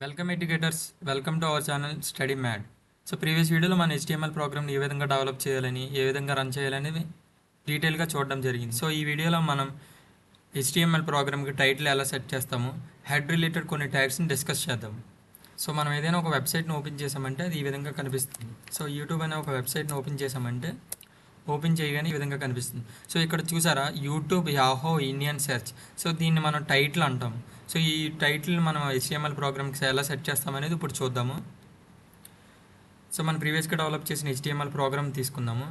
Welcome educators, welcome to our channel study mad. So previous వీడియోలో మన HTML ప్రోగ్రామ్ని ఏ విధంగా డెవలప్ చేయాలని, ఏ విధంగా రన్ చేయాలని డీటెయిల్గా చూడడం జరిగింది. సో ఈ వీడియోలో మనం HTML ప్రోగ్రామ్కి టైటిల్ ఎలా సెట్ చేస్తాము, హెడ్ రిలేటెడ్ కొన్ని ట్యాగ్స్ని డిస్కస్ చేద్దాం. సో మనం ఏదైనా ఒక వెబ్సైట్ని ఓపెన్ చేసామంటే అది ఈ విధంగా కనిపిస్తుంది. సో యూట్యూబ్ అనే ఒక వెబ్సైట్ని ఓపెన్ చేసామంటే ఓపెన్ చేయగానే ఈ విధంగా కనిపిస్తుంది. సో ఇక్కడ చూసారా, యూట్యూబ్ యాహో ఇండియన్ సెర్చ్. సో దీన్ని మనం టైటిల్ అంటాం. సో ఈ టైటిల్ మనం HTML ప్రోగ్రామ్కి ఎలా సెట్ చేస్తామనేది ఇప్పుడు చూద్దాము. సో మనం ప్రీవియస్గా డెవలప్ చేసిన HTML ప్రోగ్రామ్ తీసుకుందాము.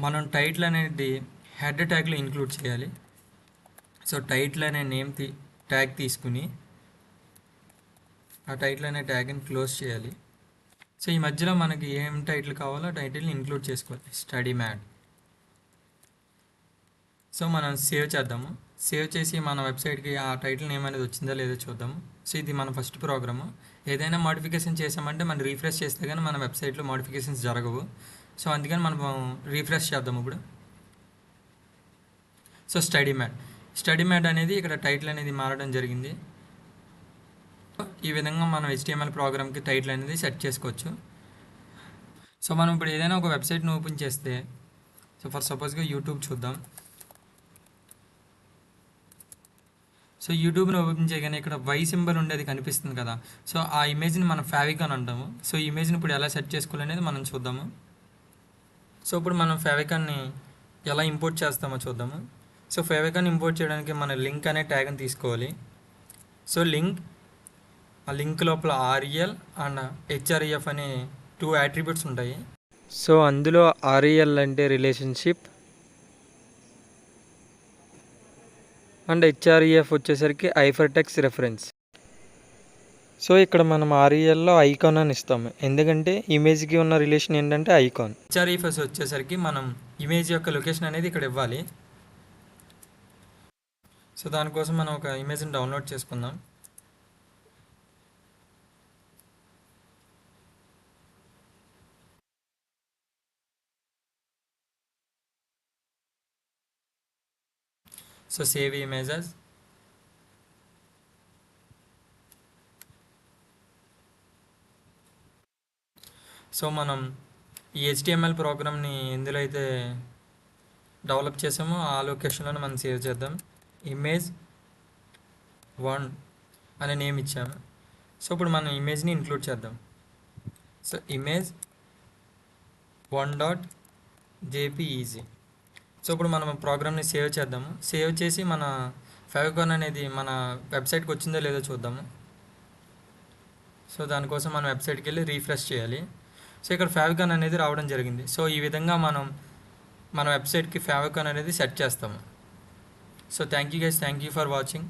మనం టైటిల్ అనేది హెడ్ ట్యాగ్లో ఇంక్లూడ్ చేయాలి. సో టైటిల్ అనే నేమ్ ట్యాగ్ తీసుకుని ఆ టైటిల్ అనే ట్యాగ్ని క్లోజ్ చేయాలి. సో ఈ మధ్యలో మనకి ఏం టైటిల్ కావాలో టైటిల్ని ఇంక్లూడ్ చేసుకోవాలి, స్టడీ మ్యాడ్. సో మనం సేవ్ చేద్దాము. సేవ్ చేసి మన వెబ్సైట్కి ఆ టైటిల్ నేమ్ అనేది వచ్చిందా లేదో చూద్దాము. సో ఇది మన ఫస్ట్ ప్రోగ్రాము. ఏదైనా మోడిఫికేషన్ చేసామంటే మనం రీఫ్రెష్ చేస్తే కానీ మన వెబ్సైట్లో మోడిఫికేషన్స్ జరగవు. సో అందుకని మనం రీఫ్రెష్ చేద్దాము ఇప్పుడు. సో స్టడీ మ్యాడ్ అనేది ఇక్కడ టైటిల్ అనేది మారడం జరిగింది. ఈ విధంగా మనం HTML ప్రోగ్రామ్కి టైటిల్ అనేది సెట్ చేసుకోవచ్చు. సో మనం ఇప్పుడు ఏదైనా ఒక వెబ్సైట్ని ఓపెన్ చేస్తే, సో ఫర్ సపోజ్గా యూట్యూబ్ చూద్దాం. సో యూట్యూబ్ని ఓపెన్ చేయగానే ఇక్కడ వై సింబల్ ఉండేది కనిపిస్తుంది కదా. సో ఆ ఇమేజ్ని మనం ఫేవికాన్ అంటాము. సో ఈ ఇమేజ్ని ఇప్పుడు ఎలా సెట్ చేసుకోవాలనేది మనం చూద్దాము. సో ఇప్పుడు మనం ఫేవికాన్ని ఎలా ఇంపోర్ట్ చేస్తామో చూద్దాము. సో ఫేవికాన్ ఇంపోర్ట్ చేయడానికి మన లింక్ అనే ట్యాగ్ని తీసుకోవాలి. సో ఆ లింక్ లోపల REL అండ్ HREF అనే 2 అట్రిబ్యూట్స్ ఉంటాయి. సో అందులో REL అంటే రిలేషన్షిప్ అండ్ HREF వచ్చేసరికి హైపర్టెక్స్ట్ రెఫరెన్స్. సో ఇక్కడ మనం RELలో ఐకాన్ అని ఇస్తాము, ఎందుకంటే ఇమేజ్కి ఉన్న రిలేషన్ ఏంటంటే ఐకాన్. HREF వచ్చేసరికి మనం ఇమేజ్ యొక్క లొకేషన్ అనేది ఇక్కడ ఇవ్వాలి. సో దానికోసం మనం ఒక ఇమేజ్ని డౌన్లోడ్ చేసుకుందాం. So save images. సో మనం ఈ HTML ప్రోగ్రామ్ని ఎందులో అయితే డెవలప్ చేసామో ఆ లొకేషన్లోనే మనం సేవ్ చేద్దాం. image1 అనే నేమ్ ఇచ్చాము. సో ఇప్పుడు మనం ఇమేజ్ని ఇంక్లూడ్ చేద్దాం. So image1.jpeg. సో ఇప్పుడు మనం ప్రోగ్రామ్ని సేవ్ చేద్దాము. సేవ్ చేసి మన ఫేవికాన్ అనేది మన వెబ్సైట్కి వచ్చిందో లేదో చూద్దాము. సో దానికోసం మనం వెబ్సైట్కి వెళ్ళి రీఫ్రెష్ చేయాలి. సో ఇక్కడ ఫేవికాన్ అనేది రావడం జరిగింది. సో ఈ విధంగా మనం మన వెబ్సైట్కి ఫేవికాన్ అనేది సెట్ చేస్తాము. So thank you guys, thank you for watching.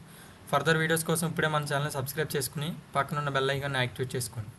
Further videos కోసం ఇప్పుడే మన ఛానల్ సబ్స్క్రైబ్ చేసుకుని పక్కన ఉన్న బెల్ ఐకాన్ని యాక్టివేట్ చేసుకోండి.